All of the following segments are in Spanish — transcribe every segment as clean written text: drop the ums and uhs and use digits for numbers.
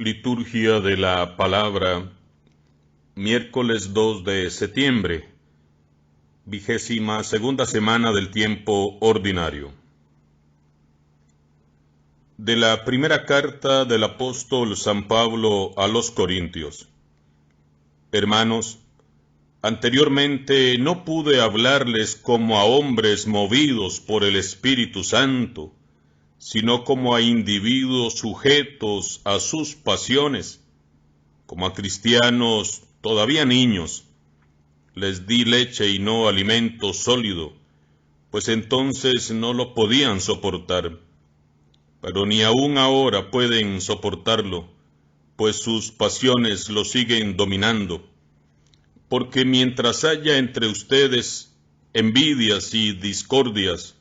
Liturgia de la Palabra, miércoles 2 de septiembre, 22ª semana del tiempo ordinario. De la primera carta del apóstol San Pablo a los Corintios. Hermanos, anteriormente no pude hablarles como a hombres movidos por el Espíritu Santo, sino como a individuos sujetos a sus pasiones, como a cristianos todavía niños. Les di leche y no alimento sólido, pues entonces no lo podían soportar. Pero ni aún ahora pueden soportarlo, pues sus pasiones lo siguen dominando. Porque mientras haya entre ustedes envidias y discordias,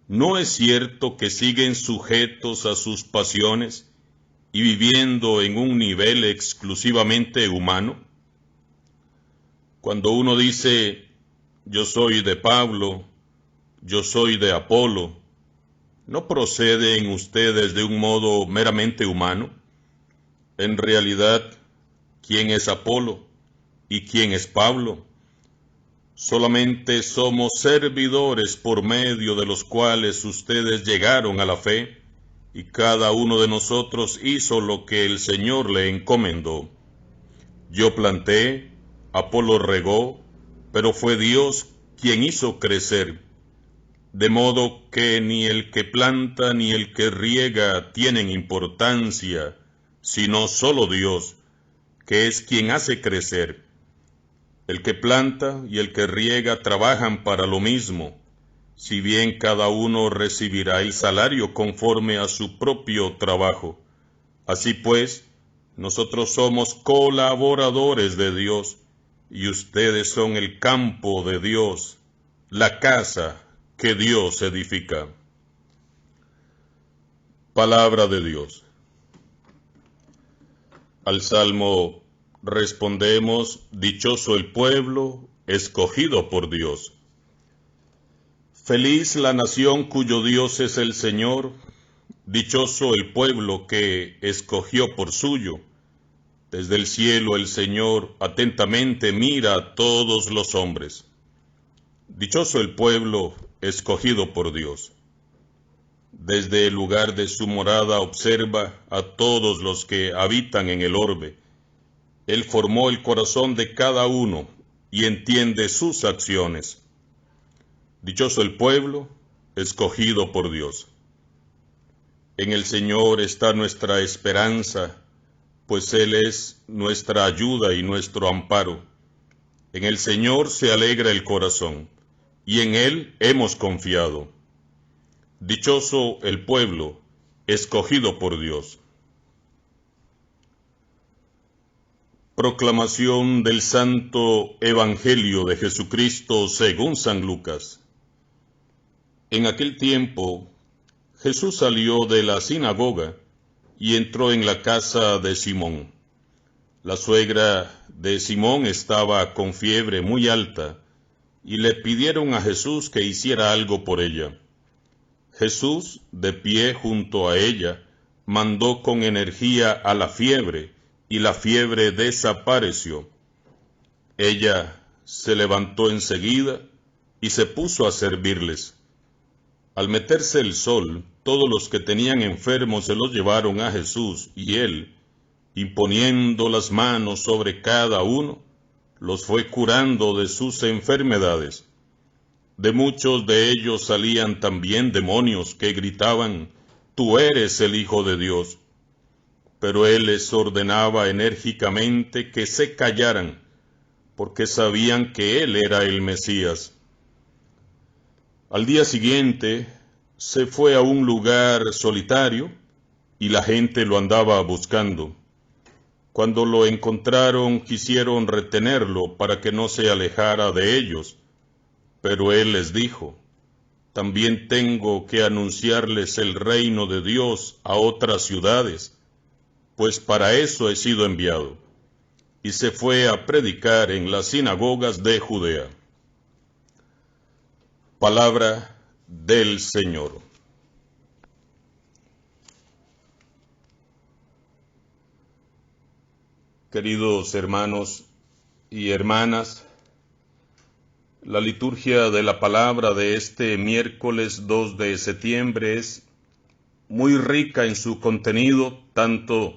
¿no es cierto que siguen sujetos a sus pasiones y viviendo en un nivel exclusivamente humano? Cuando uno dice, yo soy de Pablo, yo soy de Apolo, ¿no proceden ustedes de un modo meramente humano? En realidad, ¿quién es Apolo y quién es Pablo? Solamente somos servidores por medio de los cuales ustedes llegaron a la fe, y cada uno de nosotros hizo lo que el Señor le encomendó. Yo planté, Apolo regó, pero fue Dios quien hizo crecer. De modo que ni el que planta ni el que riega tienen importancia, sino solo Dios, que es quien hace crecer. El que planta y el que riega trabajan para lo mismo, si bien cada uno recibirá el salario conforme a su propio trabajo. Así pues, nosotros somos colaboradores de Dios, y ustedes son el campo de Dios, la casa que Dios edifica. Palabra de Dios. Al Salmo respondemos, dichoso el pueblo escogido por Dios. Feliz la nación cuyo Dios es el Señor, dichoso el pueblo que escogió por suyo. Desde el cielo el Señor atentamente mira a todos los hombres. Dichoso el pueblo escogido por Dios. Desde el lugar de su morada observa a todos los que habitan en el orbe. Él formó el corazón de cada uno y entiende sus acciones. Dichoso el pueblo escogido por Dios. En el Señor está nuestra esperanza, pues Él es nuestra ayuda y nuestro amparo. En el Señor se alegra el corazón, y en Él hemos confiado. Dichoso el pueblo escogido por Dios. Proclamación del Santo Evangelio de Jesucristo según San Lucas. En aquel tiempo, Jesús salió de la sinagoga y entró en la casa de Simón. La suegra de Simón estaba con fiebre muy alta y le pidieron a Jesús que hiciera algo por ella. Jesús, de pie junto a ella, mandó con energía a la fiebre, y la fiebre desapareció. Ella se levantó enseguida y se puso a servirles. Al meterse el sol, todos los que tenían enfermos se los llevaron a Jesús, y él, imponiendo las manos sobre cada uno, los fue curando de sus enfermedades. De muchos de ellos salían también demonios que gritaban, «Tú eres el Hijo de Dios». Pero él les ordenaba enérgicamente que se callaran, porque sabían que él era el Mesías. Al día siguiente, se fue a un lugar solitario, y la gente lo andaba buscando. Cuando lo encontraron, quisieron retenerlo para que no se alejara de ellos. Pero él les dijo, también tengo que anunciarles el reino de Dios a otras ciudades, pues para eso he sido enviado. Y se fue a predicar en las sinagogas de Judea. Palabra del Señor. . Queridos hermanos y hermanas, la liturgia de la palabra de este miércoles 2 de septiembre es muy rica en su contenido, tanto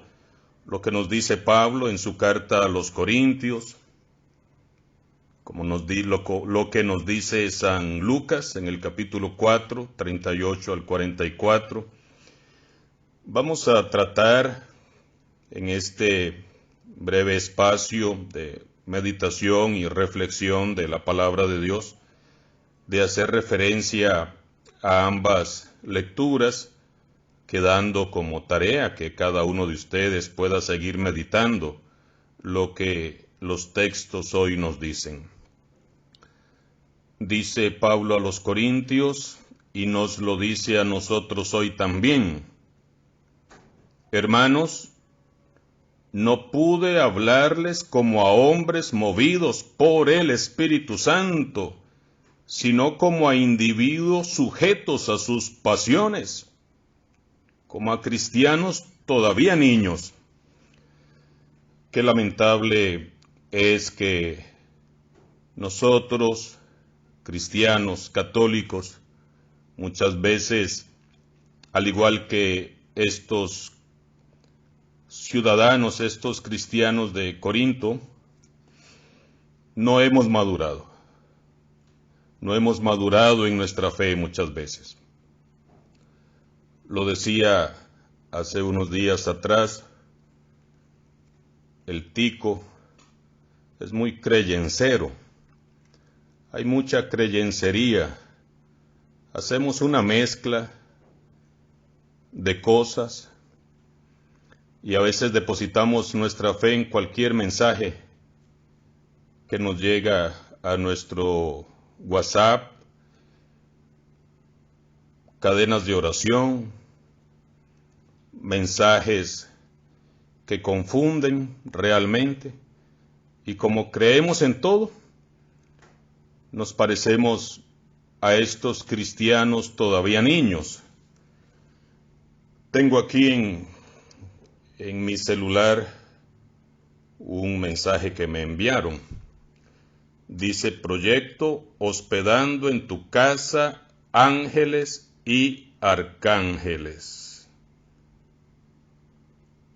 lo que nos dice Pablo en su carta a los Corintios, como lo que nos dice San Lucas en el capítulo 4, 38 al 44. Vamos a tratar en este breve espacio de meditación y reflexión de la palabra de Dios, de hacer referencia a ambas lecturas, quedando como tarea que cada uno de ustedes pueda seguir meditando lo que los textos hoy nos dicen. Dice Pablo a los Corintios, y nos lo dice a nosotros hoy también: hermanos, no pude hablarles como a hombres movidos por el Espíritu Santo, sino como a individuos sujetos a sus pasiones, como a cristianos todavía niños. Qué lamentable es que nosotros, cristianos, católicos, muchas veces, al igual que estos ciudadanos, estos cristianos de Corinto, no hemos madurado. No hemos madurado en nuestra fe muchas veces. Lo decía hace unos días atrás, el tico es muy creyencero. Hay mucha creyencería. Hacemos una mezcla de cosas y a veces depositamos nuestra fe en cualquier mensaje que nos llega a nuestro WhatsApp, cadenas de oración, mensajes que confunden realmente, y como creemos en todo, nos parecemos a estos cristianos todavía niños. Tengo aquí en mi celular un mensaje que me enviaron. Dice: proyecto hospedando en tu casa ángeles y arcángeles.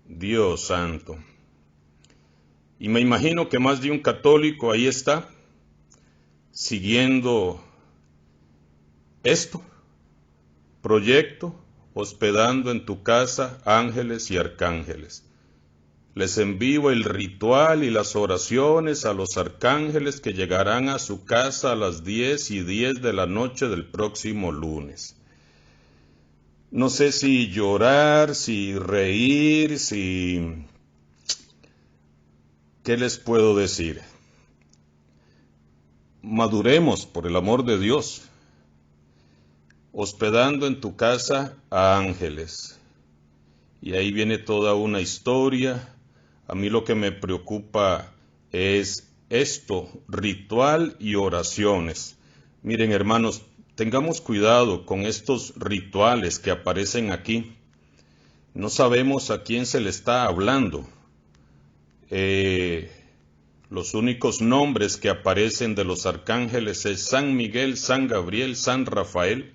Dios santo. Y me imagino que más de un católico ahí está, siguiendo esto. Proyecto hospedando en tu casa ángeles y arcángeles. Les envío el ritual y las oraciones a los arcángeles que llegarán a su casa a las 10:10 de la noche del próximo lunes. No sé si llorar, si reír, ¿qué les puedo decir? Maduremos, por el amor de Dios. Hospedando en tu casa a ángeles. Y ahí viene toda una historia. A mí lo que me preocupa es esto: ritual y oraciones. Miren, hermanos, tengamos cuidado con estos rituales que aparecen aquí. No sabemos a quién se le está hablando. Los únicos nombres que aparecen de los arcángeles es San Miguel, San Gabriel, San Rafael.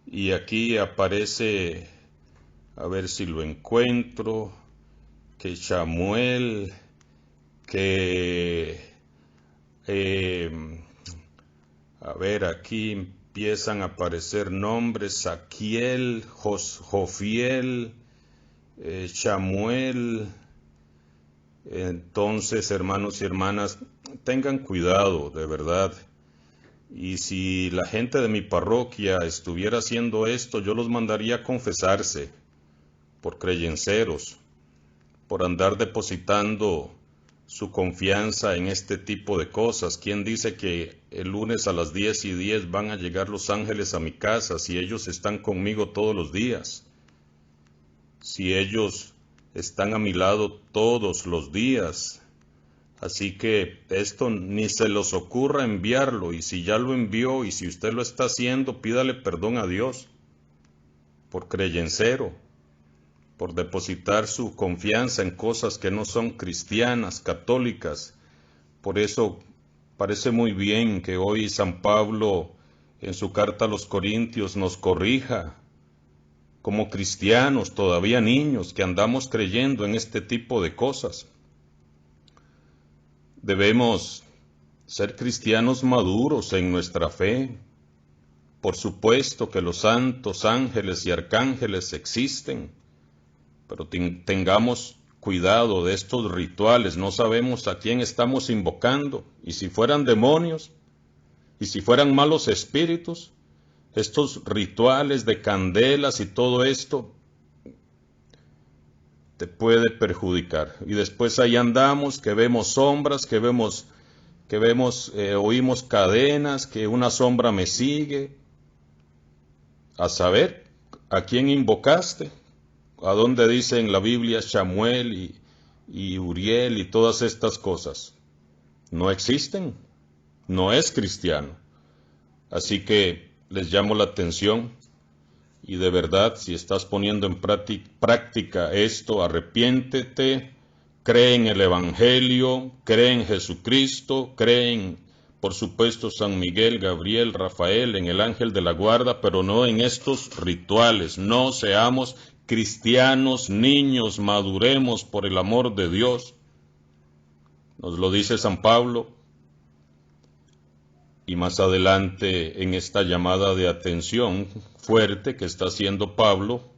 Y aquí aparece, a ver si lo encuentro, que Chamuel, a ver, aquí empiezan a aparecer nombres: Saquiel, Jofiel, Chamuel. Entonces, hermanos y hermanas, tengan cuidado, de verdad. Y si la gente de mi parroquia estuviera haciendo esto, yo los mandaría a confesarse por creyenceros, por andar depositando su confianza en este tipo de cosas. ¿Quién dice que el lunes a las 10:10 van a llegar los ángeles a mi casa si ellos están conmigo todos los días? Si ellos están a mi lado todos los días. Así que esto ni se les ocurra enviarlo, y si ya lo envió y si usted lo está haciendo, pídale perdón a Dios por creyencero, por depositar su confianza en cosas que no son cristianas, católicas. Por eso parece muy bien que hoy San Pablo en su carta a los Corintios nos corrija como cristianos, todavía niños, que andamos creyendo en este tipo de cosas. Debemos ser cristianos maduros en nuestra fe. Por supuesto que los santos ángeles y arcángeles existen, pero tengamos cuidado de estos rituales. No sabemos a quién estamos invocando, y si fueran demonios, y si fueran malos espíritus, estos rituales de candelas y todo esto te puede perjudicar. Y después ahí andamos, que vemos sombras, oímos cadenas, que una sombra me sigue. A saber, ¿a quién invocaste? ¿A dónde dice en la Biblia Samuel y Uriel y todas estas cosas? No existen, no es cristiano. Así que les llamo la atención, y de verdad, si estás poniendo en práctica esto, arrepiéntete, cree en el Evangelio, cree en Jesucristo, cree en, por supuesto, San Miguel, Gabriel, Rafael, en el ángel de la guarda, pero no en estos rituales. No seamos cristianos, niños, maduremos por el amor de Dios. Nos lo dice San Pablo. Y más adelante, en esta llamada de atención fuerte que está haciendo Pablo,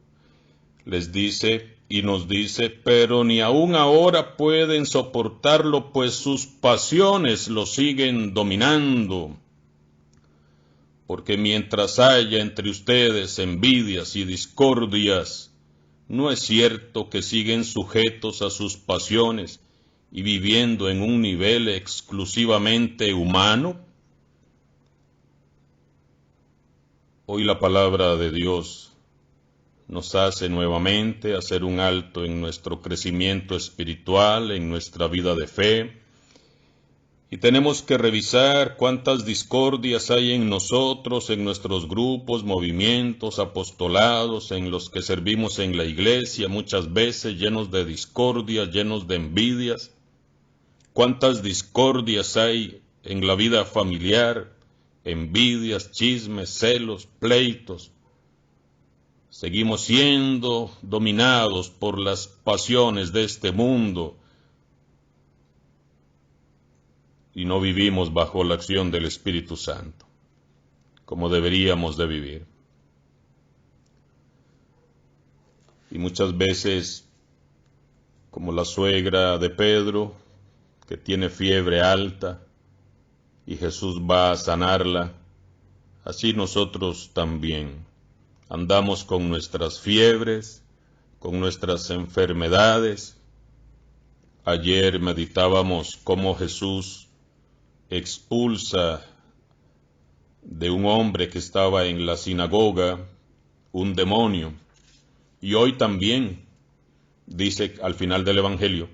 les dice y nos dice: pero ni aún ahora pueden soportarlo, pues sus pasiones lo siguen dominando. Porque mientras haya entre ustedes envidias y discordias, ¿no es cierto que siguen sujetos a sus pasiones y viviendo en un nivel exclusivamente humano? Hoy la palabra de Dios nos hace nuevamente hacer un alto en nuestro crecimiento espiritual, en nuestra vida de fe, y tenemos que revisar cuántas discordias hay en nosotros, en nuestros grupos, movimientos, apostolados, en los que servimos en la iglesia, muchas veces llenos de discordias, llenos de envidias. Cuántas discordias hay en la vida familiar, envidias, chismes, celos, pleitos. Seguimos siendo dominados por las pasiones de este mundo y no vivimos bajo la acción del Espíritu Santo, como deberíamos de vivir. Y muchas veces, como la suegra de Pedro, que tiene fiebre alta, y Jesús va a sanarla, así nosotros también andamos con nuestras fiebres, con nuestras enfermedades. Ayer meditábamos cómo Jesús expulsa de un hombre que estaba en la sinagoga un demonio. Y hoy también dice al final del Evangelio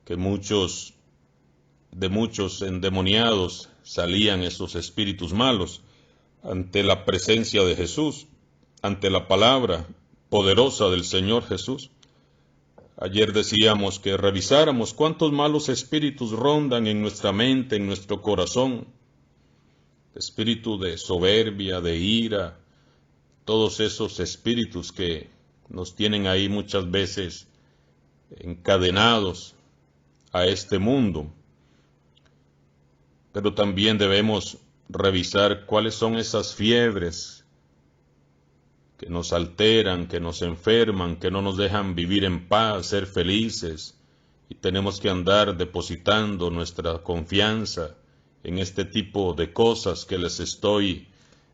que de muchos endemoniados salían esos espíritus malos ante la presencia de Jesús, ante la palabra poderosa del Señor Jesús. Ayer decíamos que revisáramos cuántos malos espíritus rondan en nuestra mente, en nuestro corazón. Espíritu de soberbia, de ira, todos esos espíritus que nos tienen ahí muchas veces encadenados a este mundo. Pero también debemos revisar cuáles son esas fiebres que nos alteran, que nos enferman, que no nos dejan vivir en paz, ser felices. Y tenemos que andar depositando nuestra confianza en este tipo de cosas que les estoy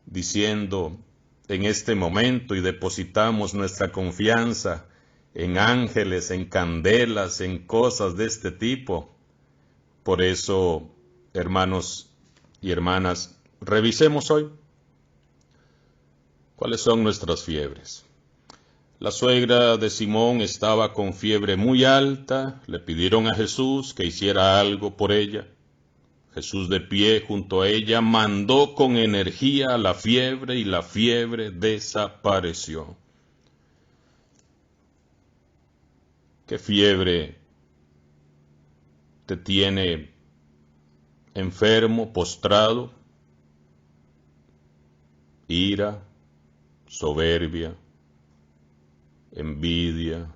diciendo en este momento, y depositamos nuestra confianza en ángeles, en candelas, en cosas de este tipo. Por eso, hermanos y hermanas, revisemos hoy cuáles son nuestras fiebres. La suegra de Simón estaba con fiebre muy alta, le pidieron a Jesús que hiciera algo por ella. Jesús, de pie junto a ella, mandó con energía la fiebre y la fiebre desapareció. ¿Qué fiebre te tiene enfermo, postrado? Ira, soberbia, envidia,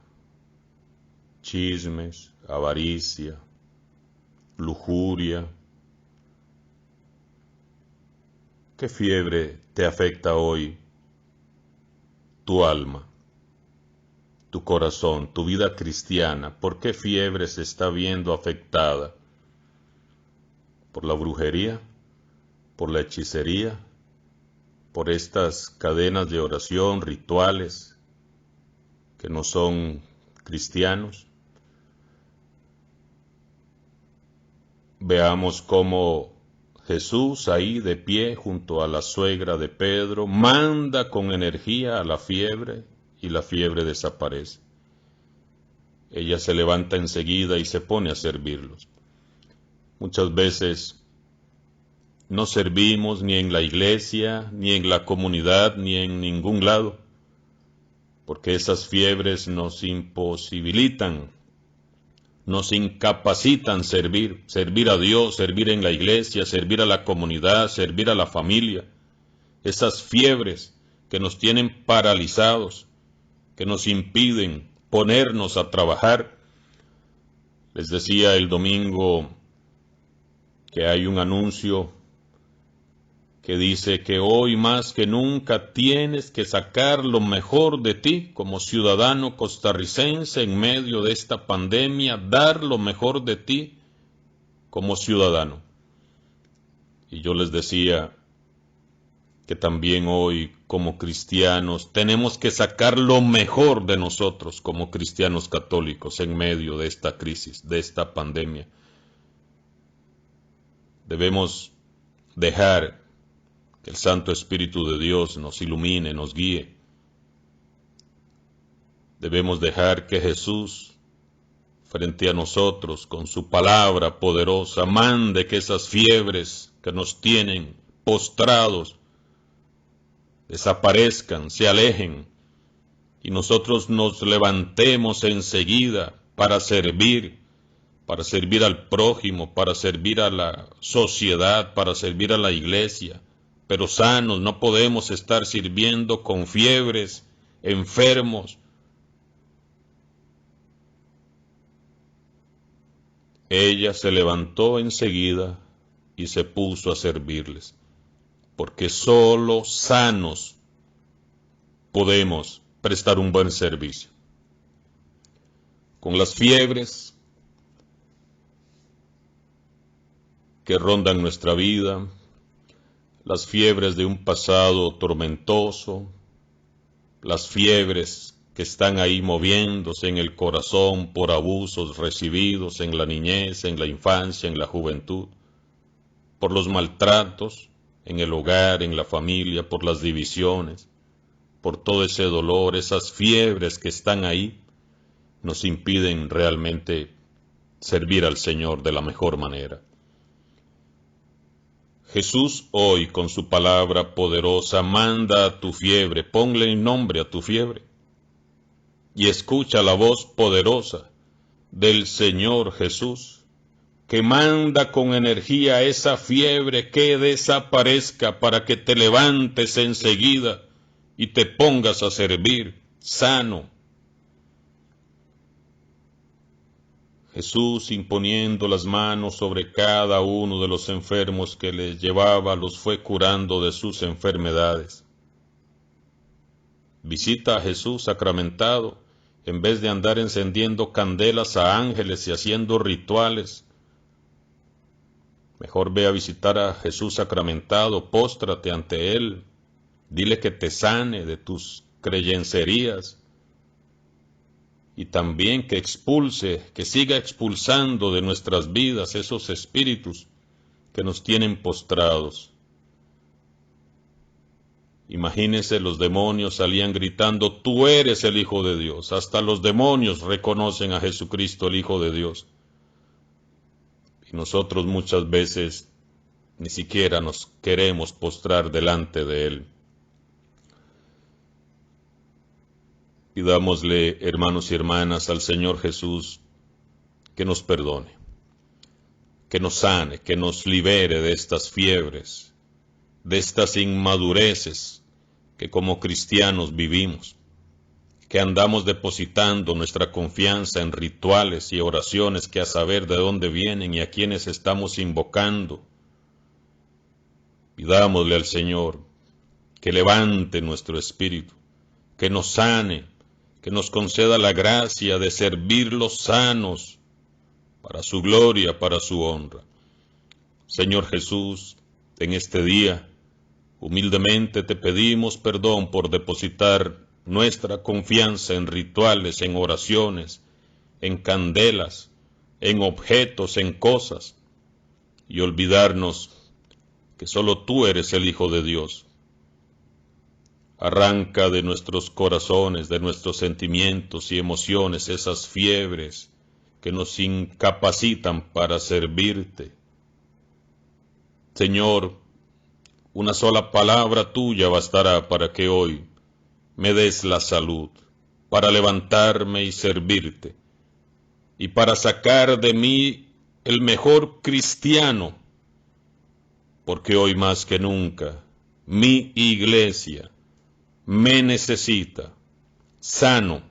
chismes, avaricia, lujuria. ¿Qué fiebre te afecta hoy tu alma, tu corazón, tu vida cristiana? ¿Por qué fiebre se está viendo afectada? ¿Por la brujería? ¿Por la hechicería? ¿Por estas cadenas de oración, rituales que no son cristianos? Veamos cómo Jesús, ahí de pie junto a la suegra de Pedro, manda con energía a la fiebre y la fiebre desaparece. Ella se levanta enseguida y se pone a servirlos. Muchas veces no servimos ni en la iglesia, ni en la comunidad, ni en ningún lado, porque esas fiebres nos imposibilitan, nos incapacitan servir a Dios, servir en la iglesia, servir a la comunidad, servir a la familia. Esas fiebres que nos tienen paralizados, que nos impiden ponernos a trabajar. Les decía el domingo que hay un anuncio que dice que hoy más que nunca tienes que sacar lo mejor de ti como ciudadano costarricense en medio de esta pandemia, dar lo mejor de ti como ciudadano. Y yo les decía que también hoy como cristianos tenemos que sacar lo mejor de nosotros como cristianos católicos en medio de esta crisis, de esta pandemia. Debemos dejar que el Santo Espíritu de Dios nos ilumine, nos guíe. Debemos dejar que Jesús, frente a nosotros, con su palabra poderosa, mande que esas fiebres que nos tienen postrados desaparezcan, se alejen, y nosotros nos levantemos enseguida para servir al prójimo, para servir a la sociedad, para servir a la iglesia, pero sanos. No podemos estar sirviendo con fiebres, enfermos. Ella se levantó enseguida y se puso a servirles, porque solo sanos podemos prestar un buen servicio. Con las fiebres que rondan nuestra vida, las fiebres de un pasado tormentoso, las fiebres que están ahí moviéndose en el corazón por abusos recibidos en la niñez, en la infancia, en la juventud, por los maltratos en el hogar, en la familia, por las divisiones, por todo ese dolor. Esas fiebres que están ahí nos impiden realmente servir al Señor de la mejor manera. Jesús hoy con su palabra poderosa manda a tu fiebre, ponle nombre a tu fiebre y escucha la voz poderosa del Señor Jesús, que manda con energía esa fiebre que desaparezca para que te levantes enseguida y te pongas a servir sano. Jesús, imponiendo las manos sobre cada uno de los enfermos que les llevaba, los fue curando de sus enfermedades. Visita a Jesús sacramentado, en vez de andar encendiendo candelas a ángeles y haciendo rituales. Mejor ve a visitar a Jesús sacramentado, póstrate ante Él, dile que te sane de tus creyencerías, y también que expulse, que siga expulsando de nuestras vidas esos espíritus que nos tienen postrados. Imagínense, los demonios salían gritando, tú eres el Hijo de Dios. Hasta los demonios reconocen a Jesucristo, el Hijo de Dios. Y nosotros muchas veces ni siquiera nos queremos postrar delante de Él. Pidámosle, hermanos y hermanas, al Señor Jesús que nos perdone, que nos sane, que nos libere de estas fiebres, de estas inmadureces que como cristianos vivimos, que andamos depositando nuestra confianza en rituales y oraciones que a saber de dónde vienen y a quienes estamos invocando. Pidámosle al Señor que levante nuestro espíritu, que nos sane, que nos conceda la gracia de servirlos sanos para su gloria, para su honra. Señor Jesús, en este día, humildemente te pedimos perdón por depositar nuestra confianza en rituales, en oraciones, en candelas, en objetos, en cosas, y olvidarnos que solo tú eres el Hijo de Dios. Arranca de nuestros corazones, de nuestros sentimientos y emociones esas fiebres que nos incapacitan para servirte. Señor, una sola palabra tuya bastará para que hoy me des la salud, para levantarme y servirte, y para sacar de mí el mejor cristiano, porque hoy más que nunca mi iglesia me necesita sano,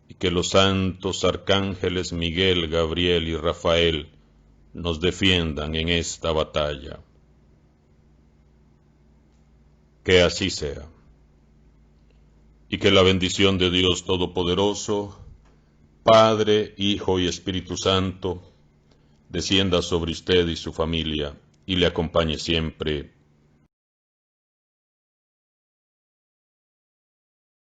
y que los santos arcángeles Miguel, Gabriel y Rafael nos defiendan en esta batalla. Que así sea, y que la bendición de Dios Todopoderoso, Padre, Hijo y Espíritu Santo, descienda sobre usted y su familia, y le acompañe siempre.